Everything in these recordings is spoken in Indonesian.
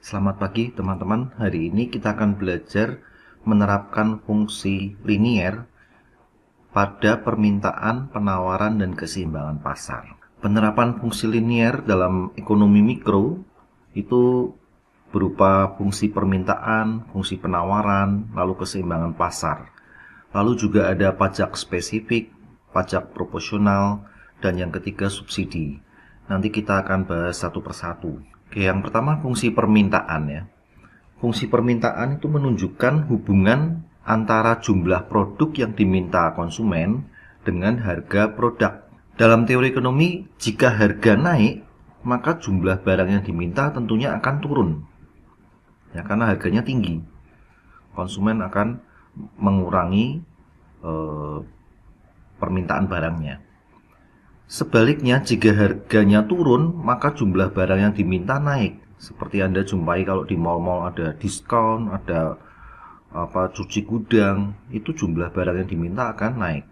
Selamat pagi teman-teman. Hari ini kita akan belajar menerapkan fungsi linier pada permintaan, penawaran, dan keseimbangan pasar. Penerapan fungsi linier dalam ekonomi mikro itu berupa fungsi permintaan, fungsi penawaran, lalu keseimbangan pasar. Lalu juga ada pajak spesifik, pajak proporsional, dan yang ketiga subsidi. Nanti kita akan bahas satu persatu. Oke, yang pertama fungsi permintaan ya. Fungsi permintaan itu menunjukkan hubungan antara jumlah produk yang diminta konsumen dengan harga produk. Dalam teori ekonomi, jika harga naik, maka jumlah barang yang diminta tentunya akan turun. Ya, karena harganya tinggi. Konsumen akan mengurangi permintaan barangnya. Sebaliknya, jika harganya turun, maka jumlah barang yang diminta naik. Seperti Anda jumpai kalau di mal-mal ada diskon, ada cuci gudang, itu jumlah barang yang diminta akan naik.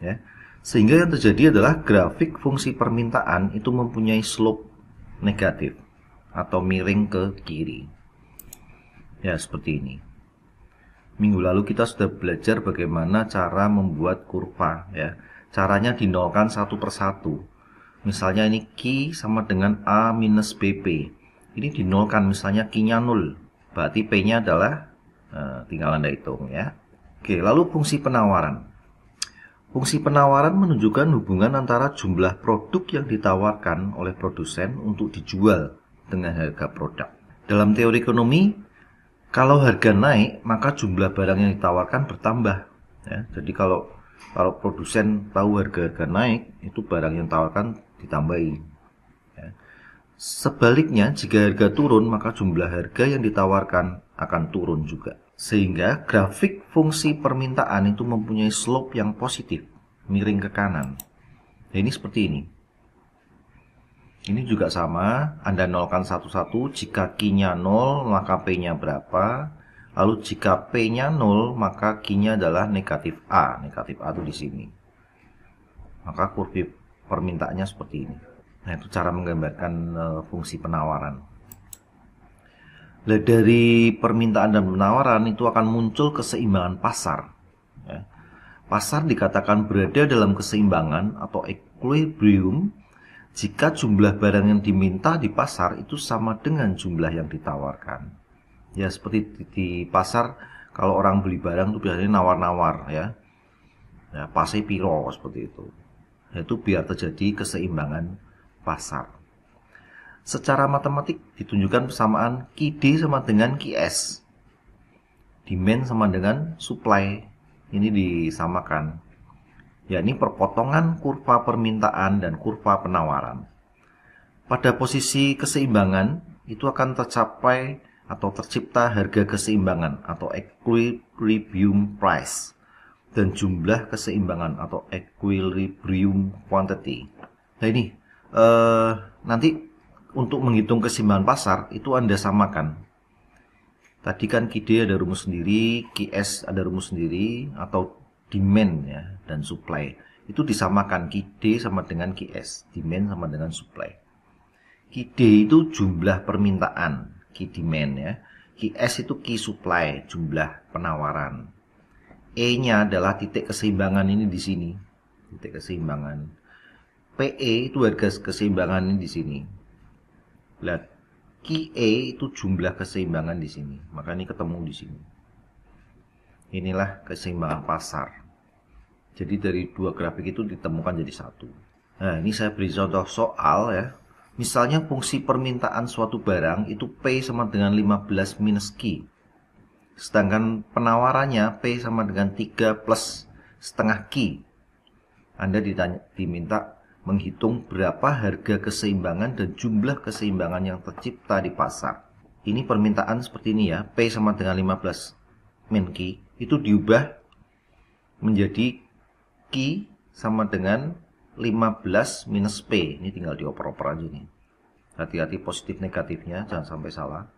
Ya. Sehingga yang terjadi adalah grafik fungsi permintaan itu mempunyai slope negatif atau miring ke kiri. Ya, seperti ini. Minggu lalu kita sudah belajar bagaimana cara membuat kurva ya. Caranya dinolkan satu persatu. Misalnya ini Q sama dengan A minus BP. Ini dinolkan, misalnya Q-nya 0. Berarti P-nya adalah, tinggal Anda hitung ya. Oke, lalu fungsi penawaran. Fungsi penawaran menunjukkan hubungan antara jumlah produk yang ditawarkan oleh produsen untuk dijual dengan harga produk. Dalam teori ekonomi, kalau harga naik, maka jumlah barang yang ditawarkan bertambah. Ya, jadi kalau produsen tahu harga naik, itu barang yang ditawarkan ditambahi. Ya. Sebaliknya, jika harga turun, maka jumlah harga yang ditawarkan akan turun juga. Sehingga grafik fungsi permintaan itu mempunyai slope yang positif, miring ke kanan. Nah, ini seperti ini. Ini juga sama, Anda nolkan satu-satu, jika Q-nya 0, maka P-nya berapa. Lalu jika P-nya 0, maka Q-nya adalah negatif A. Negatif A itu di sini. Maka kurva permintaannya seperti ini. Nah, itu cara menggambarkan fungsi penawaran. Dari permintaan dan penawaran itu akan muncul keseimbangan pasar. Ya. Pasar dikatakan berada dalam keseimbangan atau equilibrium jika jumlah barang yang diminta di pasar itu sama dengan jumlah yang ditawarkan. Ya, seperti di pasar, kalau orang beli barang itu biasanya nawar-nawar ya. Ya, pase piro seperti itu. Yaitu biar terjadi keseimbangan pasar. Secara matematik ditunjukkan persamaan QD sama dengan QS. Demand sama dengan supply. Ini disamakan. Ya, ini perpotongan kurva permintaan dan kurva penawaran. Pada posisi keseimbangan itu akan tercapai atau tercipta harga keseimbangan atau equilibrium price dan jumlah keseimbangan atau equilibrium quantity. Nah, ini nanti untuk menghitung keseimbangan pasar itu Anda samakan. Tadi kan QD ada rumus sendiri, QS ada rumus sendiri, atau demand ya dan supply. Itu disamakan, QD sama dengan QS, demand sama dengan supply. QD itu jumlah permintaan, Q demand ya. QS itu Q supply, jumlah penawaran. E-nya adalah titik keseimbangan ini di sini. Titik keseimbangan. PE itu harga keseimbangan ini di sini. Lihat, QE itu jumlah keseimbangan di sini. Maka ini ketemu di sini. Inilah keseimbangan pasar. Jadi dari dua grafik itu ditemukan jadi satu. Nah, ini saya beri contoh soal ya. Misalnya fungsi permintaan suatu barang itu P sama dengan 15 minus Q. Sedangkan penawarannya P sama dengan 3 plus setengah Q. Anda diminta menghitung berapa harga keseimbangan dan jumlah keseimbangan yang tercipta di pasar. Ini permintaan seperti ini ya. P sama dengan 15 min Q. Itu diubah menjadi Q sama dengan 15 minus P. Ini tinggal dioper-oper aja nih. Hati-hati positif negatifnya, jangan sampai salah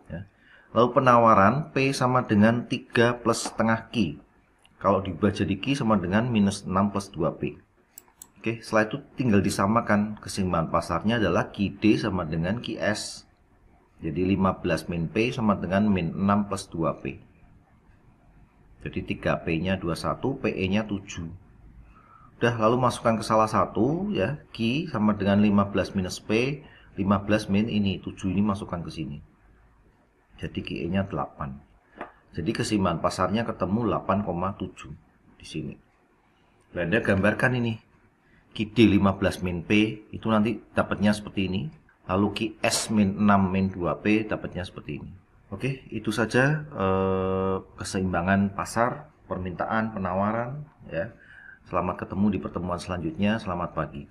ya. Lalu penawaran P sama dengan 3 plus setengah Q. Kalau diubah jadi Q sama dengan minus 6 plus 2P. Oke, setelah itu tinggal disamakan. Keseimbangan pasarnya adalah QD sama dengan QS. Jadi 15 min P sama dengan min 6 plus 2P. Jadi 3P-nya 21, PE-nya 7. Udah, lalu masukkan ke salah satu ya, Q sama dengan 15 minus P, 15 min ini, 7 ini masukkan ke sini. Jadi QE-nya 8. Jadi keseimbangan pasarnya ketemu 8,7 di sini. Anda gambarkan ini. QD 15 min P itu nanti dapatnya seperti ini. Lalu QS min 6 min 2P dapatnya seperti ini. Oke, itu saja keseimbangan pasar, permintaan, penawaran ya. Selamat ketemu di pertemuan selanjutnya. Selamat pagi.